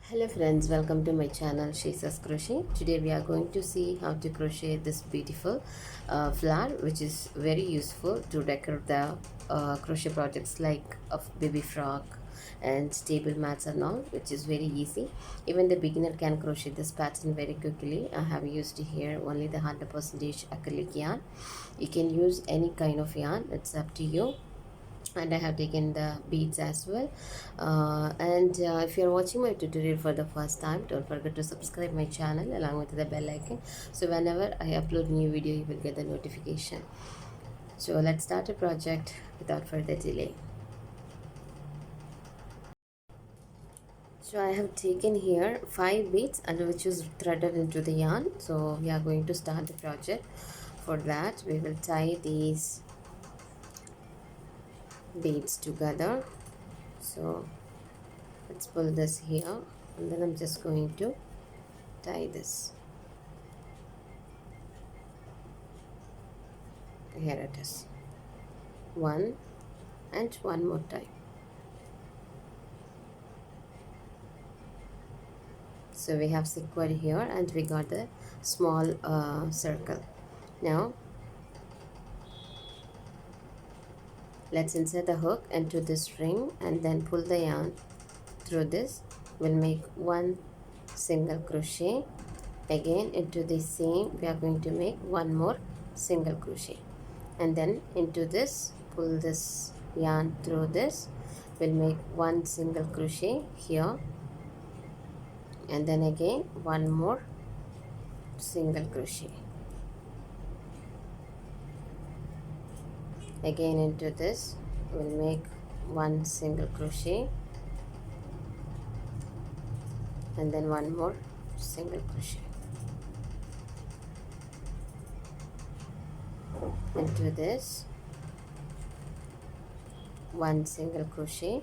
Hello friends, welcome to my channel Sheisa's Crochet. Today we are going to see how to crochet this beautiful flower, which is very useful to decorate the crochet projects like a baby frock and table mats and all, which is very easy. Even the beginner can crochet this pattern very quickly. I have used here only the 100% acrylic yarn. You can use any kind of yarn, it's up to you. And I have taken the beads as well. If you're watching my tutorial for the first time, don't forget to subscribe my channel along with the bell icon, so whenever I upload new video you will get the notification. So let's start a project without further delay. So I have taken here 5 beads and which is threaded into the yarn. So we are going to start the project. For that we will tie these beads together. So let's pull this here and then I'm just going to tie this. Here it is, one and one more time. So we have sequin here and we got the small circle. Now let's insert the hook into this ring and then pull the yarn through this. We'll make one single crochet. Again into the same we are going to make one more single crochet, and then into this pull this yarn through this. We'll make one single crochet here, and then again one more single crochet. Again into this we'll make one single crochet, and then one more single crochet. Into this one single crochet,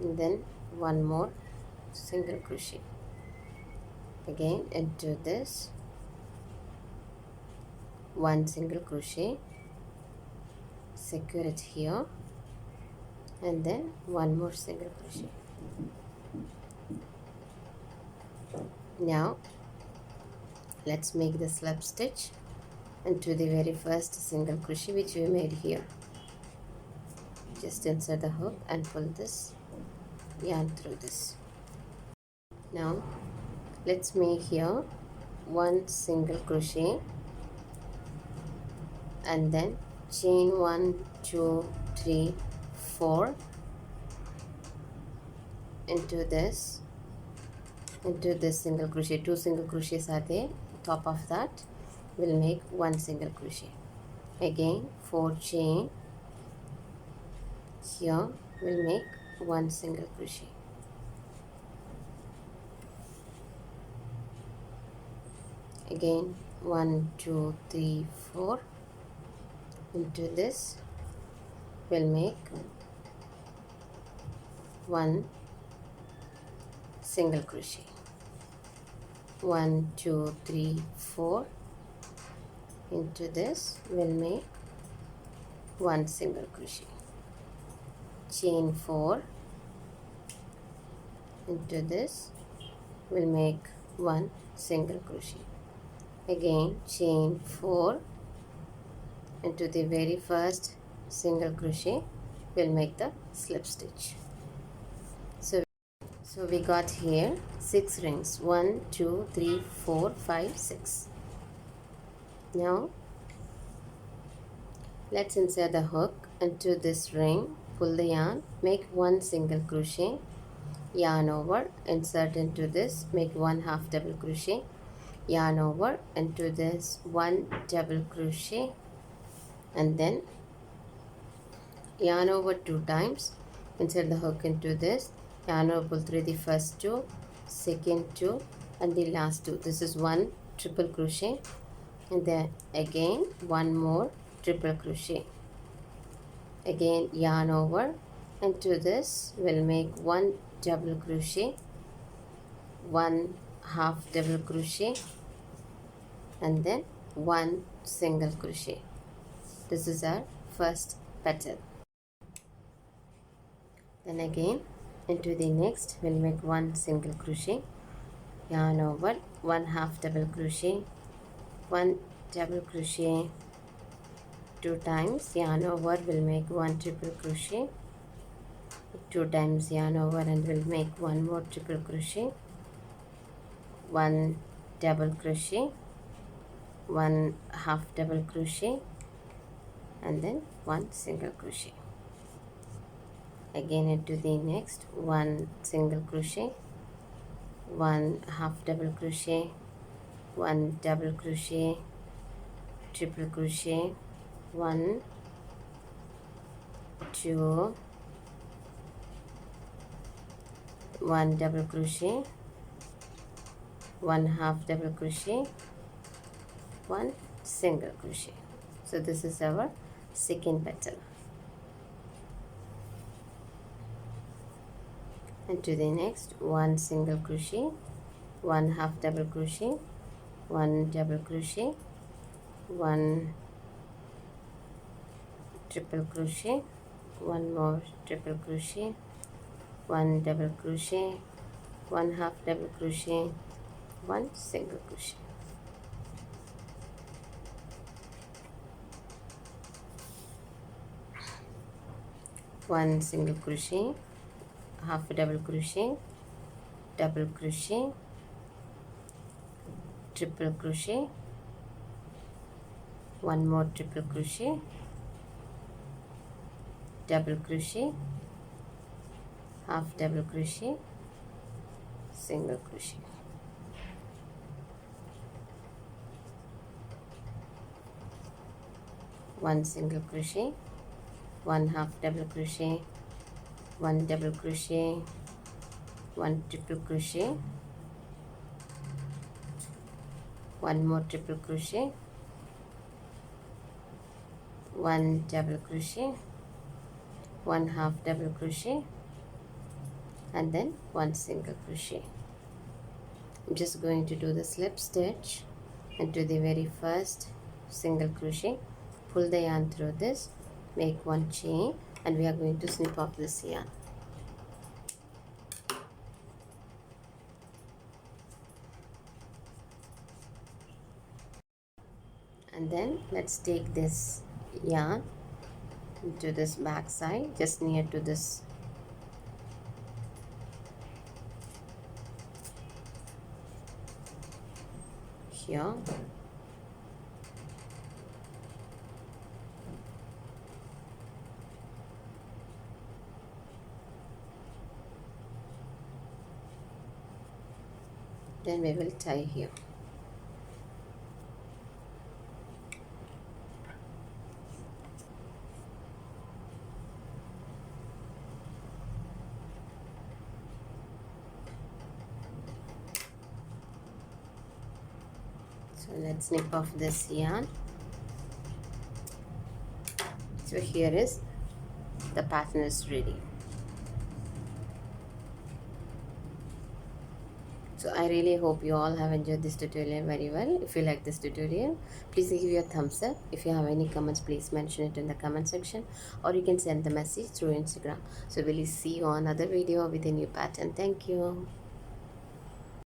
and then one more single crochet. Again into this one single crochet, secure it here, and then one more single crochet. Now let's make the slip stitch into the very first single crochet which we made here. Just insert the hook and pull this yarn through this. Now let's make here one single crochet and then chain 1 2 3 4 into this single crochet. 2 single crochets are there. Top of that we'll make one single crochet. Again 4 chain here, we'll make one single crochet. Again 1 2 3 4 into this we'll make one single crochet. 1 2 3 4 into this we'll make one single crochet. Chain 4 into this we'll make one single crochet. Again chain 4 into the very first single crochet, we'll make the slip stitch. So we got here 6 rings, 1 2 3 4 5 6. Now let's insert the hook into this ring, pull the yarn, make one single crochet, yarn over, insert into this, make one half double crochet, yarn over into this one double crochet, and then yarn over 2 times, insert the hook into this, yarn over, pull through the first 2, second 2, and the last 2. This is one triple crochet, and then again one more triple crochet. Again yarn over into this, we'll make one double crochet, one half double crochet, and then one single crochet. This is our first petal. Then again Into the next we'll make one single crochet, yarn over, one half double crochet, one double crochet, two times yarn over, we'll make one triple crochet, two times yarn over, and we'll make one more triple crochet, one double crochet, one half double crochet, and then one single crochet. Again into the next, one single crochet, one half double crochet, one double crochet, triple crochet, one, two, one double crochet, one half double crochet, one single crochet. So this is our second petal. Into the next, one single crochet, one half double crochet, one double crochet, one triple crochet, one more triple crochet, one double crochet, one half double crochet, one single crochet. One single crochet, half double crochet, double crochet, triple crochet, one more triple crochet, double crochet, half double crochet, single crochet. One single crochet, one half double crochet, one double crochet, one triple crochet, one more triple crochet, one double crochet, one half double crochet, and then one single crochet. I'm just going to do the slip stitch into the very first single crochet, pull the yarn through this, make one chain, and we are going to snip off this yarn. And then let's take this yarn into this back side, just near to this here. Then we will tie here. So let's snip off this yarn. So here is the pattern is ready. So I really hope you all have enjoyed this tutorial very well. If you like this tutorial, please give you a thumbs up. If you have any comments, please mention it in the comment section, or you can send the message through Instagram. So we'll see you on another video with a new pattern. Thank you.